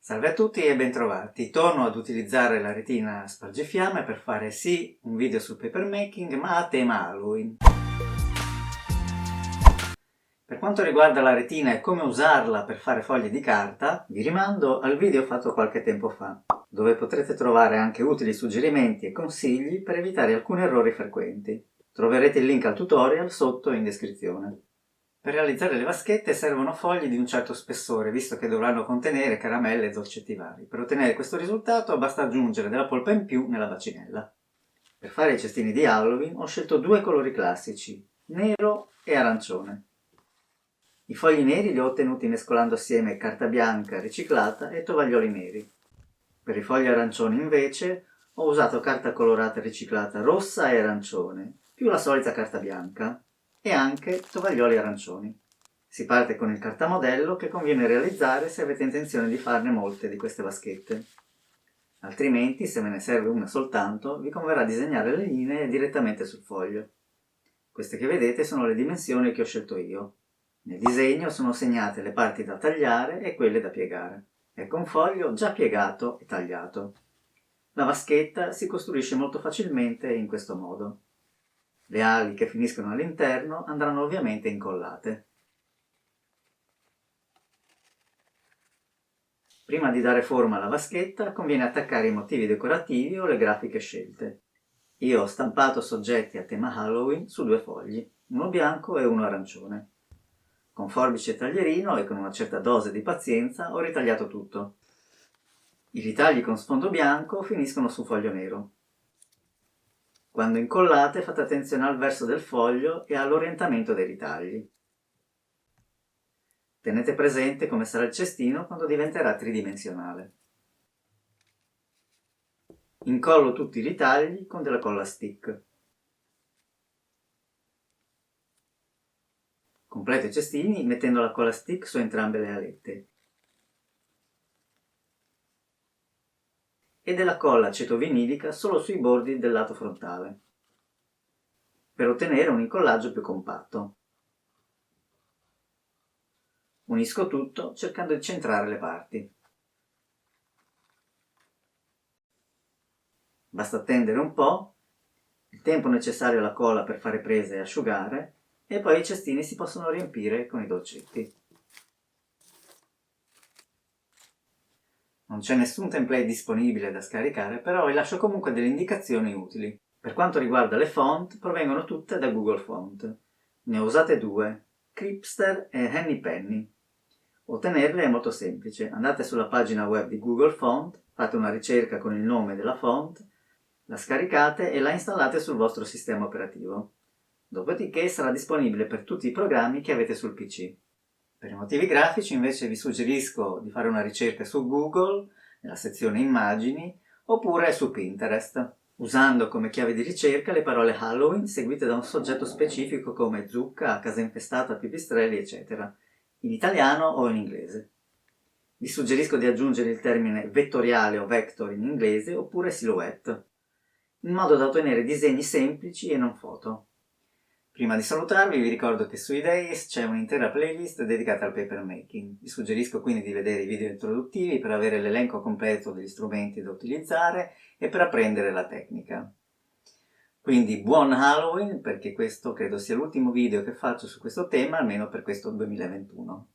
Salve a tutti e bentrovati. Torno ad utilizzare la retina spargifiamme per fare sì un video sul papermaking ma a tema Halloween. Per quanto riguarda la retina e come usarla per fare fogli di carta, vi rimando al video fatto qualche tempo fa, dove potrete trovare anche utili suggerimenti e consigli per evitare alcuni errori frequenti. Troverete il link al tutorial sotto in descrizione. Per realizzare le vaschette servono fogli di un certo spessore, visto che dovranno contenere caramelle e dolcetti vari. Per ottenere questo risultato basta aggiungere della polpa in più nella bacinella. Per fare i cestini di Halloween ho scelto due colori classici, nero e arancione. I fogli neri li ho ottenuti mescolando assieme carta bianca riciclata e tovaglioli neri. Per i fogli arancioni invece ho usato carta colorata riciclata rossa e arancione, più la solita carta bianca, e anche tovaglioli arancioni. Si parte con il cartamodello che conviene realizzare se avete intenzione di farne molte di queste vaschette. Altrimenti, se ve ne serve una soltanto, vi converrà disegnare le linee direttamente sul foglio. Queste che vedete sono le dimensioni che ho scelto io. Nel disegno sono segnate le parti da tagliare e quelle da piegare. Ecco un foglio già piegato e tagliato. La vaschetta si costruisce molto facilmente in questo modo. Le ali che finiscono all'interno andranno ovviamente incollate. Prima di dare forma alla vaschetta conviene attaccare i motivi decorativi o le grafiche scelte. Io ho stampato soggetti a tema Halloween su due fogli, uno bianco e uno arancione. Con forbice e taglierino e con una certa dose di pazienza ho ritagliato tutto. I ritagli con sfondo bianco finiscono su foglio nero. Quando incollate fate attenzione al verso del foglio e all'orientamento dei ritagli. Tenete presente come sarà il cestino quando diventerà tridimensionale. Incollo tutti i ritagli con della colla stick. Completo i cestini mettendo la colla stick su entrambe le alette. E della colla acetovinilica solo sui bordi del lato frontale, per ottenere un incollaggio più compatto. Unisco tutto cercando di centrare le parti. Basta attendere un po', il tempo necessario alla colla per fare prese e asciugare, e poi i cestini si possono riempire con i dolcetti. Non c'è nessun template disponibile da scaricare, però vi lascio comunque delle indicazioni utili. Per quanto riguarda le font, provengono tutte da Google Font. Ne ho usate due, Cripster e Hennypenny. Ottenerle è molto semplice, andate sulla pagina web di Google Font, fate una ricerca con il nome della font, la scaricate e la installate sul vostro sistema operativo. Dopodiché sarà disponibile per tutti i programmi che avete sul PC. Per i motivi grafici invece vi suggerisco di fare una ricerca su Google, nella sezione Immagini, oppure su Pinterest, usando come chiave di ricerca le parole Halloween seguite da un soggetto specifico come zucca, casa infestata, pipistrelli, eccetera, in italiano o in inglese. Vi suggerisco di aggiungere il termine vettoriale o vector in inglese oppure silhouette, in modo da ottenere disegni semplici e non foto. Prima di salutarvi vi ricordo che su Ideis c'è un'intera playlist dedicata al papermaking. Vi suggerisco quindi di vedere i video introduttivi per avere l'elenco completo degli strumenti da utilizzare e per apprendere la tecnica. Quindi buon Halloween, perché questo credo sia l'ultimo video che faccio su questo tema, almeno per questo 2021.